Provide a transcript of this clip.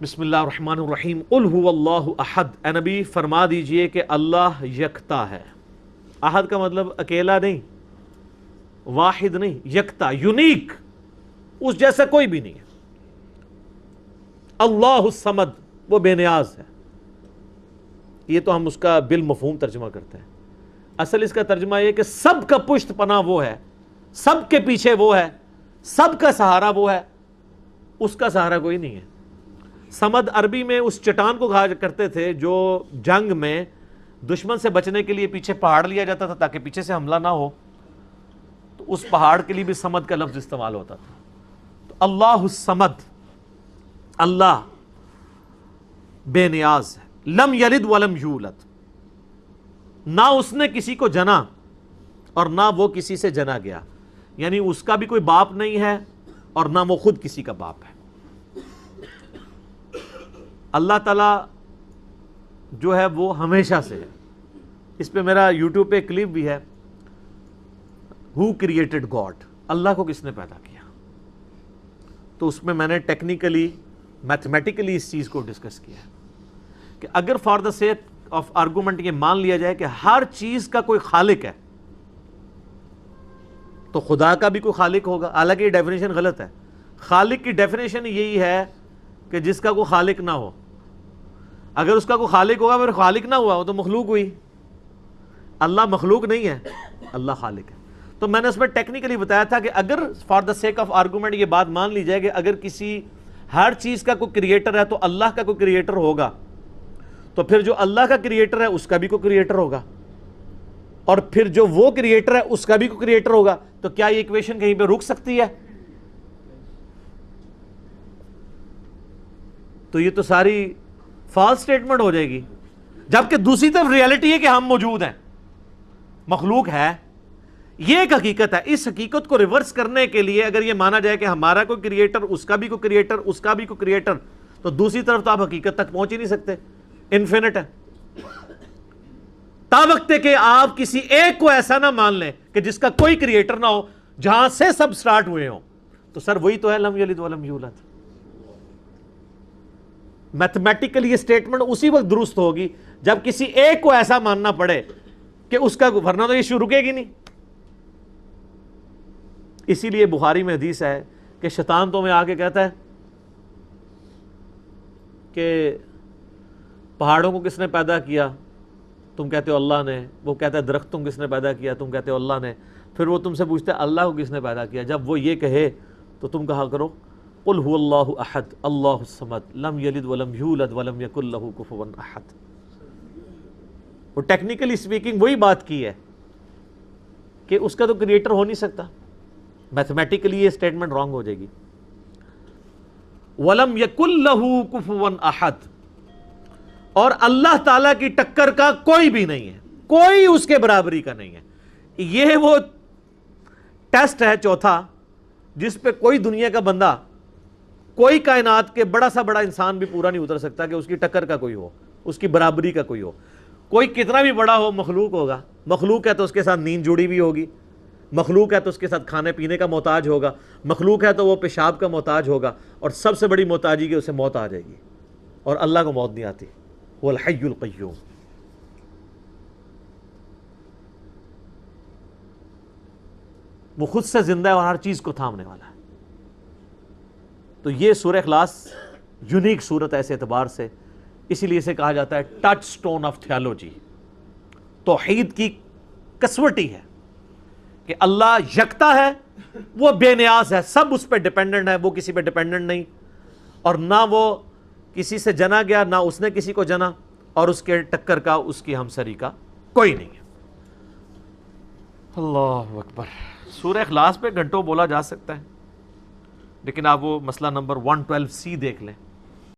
بسم اللہ الرحمن الرحیم قل هو اللہ احد، اے نبی فرما دیجئے کہ اللہ یکتا ہے۔ احد کا مطلب اکیلا نہیں، واحد نہیں، یکتا، یونیک، اس جیسا کوئی بھی نہیں ہے۔ اللہ الصمد، وہ بے نیاز ہے۔ یہ تو ہم اس کا بالمفہوم ترجمہ کرتے ہیں، اصل اس کا ترجمہ یہ کہ سب کا پشت پناہ وہ ہے، سب کے پیچھے وہ ہے، سب کا سہارا وہ ہے، اس کا سہارا کوئی نہیں ہے۔ سمد عربی میں اس چٹان کو کہا کرتے تھے جو جنگ میں دشمن سے بچنے کے لیے پیچھے پہاڑ لیا جاتا تھا تاکہ پیچھے سے حملہ نہ ہو، تو اس پہاڑ کے لیے بھی سمد کا لفظ استعمال ہوتا تھا۔ تو اللہ الصمد، اللہ بے نیاز ہے۔ لم یلد ولم یولد، نہ اس نے کسی کو جنا اور نہ وہ کسی سے جنا گیا، یعنی اس کا بھی کوئی باپ نہیں ہے اور نہ وہ خود کسی کا باپ ہے۔ اللہ تعالیٰ جو ہے وہ ہمیشہ سے ہے۔ اس پہ میرا یوٹیوب پہ کلپ بھی ہے، ہو کریٹڈ گاڈ، اللہ کو کس نے پیدا کیا؟ تو اس میں نے ٹیکنیکلی میتھمیٹیکلی اس چیز کو ڈسکس کیا ہے کہ اگر for the sake of argument یہ مان لیا جائے کہ ہر چیز کا کوئی خالق ہے تو خدا کا بھی کوئی خالق ہوگا، حالانکہ یہ ڈیفینیشن غلط ہے۔ خالق کی ڈیفینیشن یہی ہے کہ جس کا کوئی خالق نہ ہو۔ اگر اس کا کوئی خالق ہوگا پھر خالق نہ ہوا، وہ تو مخلوق ہوئی۔ اللہ مخلوق نہیں ہے، اللہ خالق ہے۔ تو میں نے اس میں ٹیکنیکلی بتایا تھا کہ اگر for the sake of argument یہ بات مان لی جائے کہ اگر کسی ہر چیز کا کوئی کریٹر ہے تو اللہ کا کوئی کریٹر ہوگا، تو پھر جو اللہ کا کریٹر ہے اس کا بھی کوئی کریٹر ہوگا، اور پھر جو وہ کریٹر ہے اس کا بھی کوئی کریٹر ہوگا، تو کیا یہ ایکویشن کہیں پہ رک سکتی ہے؟ تو یہ تو ساری فالس سٹیٹمنٹ ہو جائے گی۔ جبکہ دوسری طرف ریالٹی ہے کہ ہم موجود ہیں، مخلوق ہے، یہ ایک حقیقت ہے۔ اس حقیقت کو ریورس کرنے کے لیے اگر یہ مانا جائے کہ ہمارا کوئی کریٹر، اس کا بھی کوئی کریٹر، اس کا بھی کوئی کریٹر، تو دوسری طرف تو آپ حقیقت تک پہنچ ہی نہیں سکتے، انفینٹ ہے۔ تا وقت ہے کہ آپ کسی ایک کو ایسا نہ مان لیں کہ جس کا کوئی کریٹر نہ ہو، جہاں سے سب سٹارٹ ہوئے ہوں، تو سر وہی تو ہے لم یلد ولم یولد۔ میتھمیٹیکلی یہ سٹیٹمنٹ اسی وقت درست ہوگی جب کسی ایک کو ایسا ماننا پڑے کہ اس کا، ورنہ تو یہ رکے گی نہیں۔ اسی لیے بخاری میں حدیث ہے کہ شیطان تو میں آ کے کہتا ہے کہ پہاڑوں کو کس نے پیدا کیا؟ تم کہتے ہو اللہ نے۔ وہ کہتا ہے درختوں کو کس نے پیدا کیا؟ تم کہتے ہو اللہ نے۔ پھر وہ تم سے پوچھتا ہے اللہ کو کس نے پیدا کیا؟ جب وہ یہ کہے تو تم کہا کرو قل هو اللہ احد اللہ الصمد لم یلد ولم یولد ولم یکن لہ کفوا احد۔ وہ ٹیکنیکلی سپیکنگ وہی بات کی ہے کہ اس کا تو کریٹر ہو نہیں سکتا۔ میتھمیٹیکلی یہ سٹیٹمنٹ رانگ ہو جائے گی۔ ولم یکن لہ کفوا احد، اور اللہ تعالیٰ کی ٹکر کا کوئی بھی نہیں ہے، کوئی اس کے برابری کا نہیں ہے۔ یہ وہ ٹیسٹ ہے چوتھا جس پہ کوئی دنیا کا بندہ، کوئی کائنات کے بڑا سا بڑا انسان بھی پورا نہیں اتر سکتا کہ اس کی ٹکر کا کوئی ہو، اس کی برابری کا کوئی ہو۔ کوئی کتنا بھی بڑا ہو مخلوق ہوگا، مخلوق ہے تو اس کے ساتھ نیند جڑی بھی ہوگی، مخلوق ہے تو اس کے ساتھ کھانے پینے کا محتاج ہوگا، مخلوق ہے تو وہ پیشاب کا محتاج ہوگا، اور سب سے بڑی محتاجی کہ اسے موت آ جائے گی، اور اللہ کو موت نہیں آتی۔ وہ الحی القیوم۔ وہ خود سے زندہ ہے اور ہر چیز کو تھامنے والا ہے۔ تو یہ سورہ اخلاص یونیک صورت ہے اس اعتبار سے، اسی لیے اسے کہا جاتا ہے ٹچ سٹون آف تھیالوجی۔ توحید کی کسوٹی ہے کہ اللہ یکتا ہے، وہ بے نیاز ہے، سب اس پہ ڈیپینڈنٹ ہے، وہ کسی پہ ڈیپینڈنٹ نہیں، اور نہ وہ کسی سے جنا گیا، نہ اس نے کسی کو جنا، اور اس کے ٹکر کا، اس کی ہمسری کا کوئی نہیں ہے۔ اللہ اکبر۔ سورہ اخلاص پہ گھنٹوں بولا جا سکتا ہے، لیکن آپ وہ مسئلہ نمبر 112C دیکھ لیں۔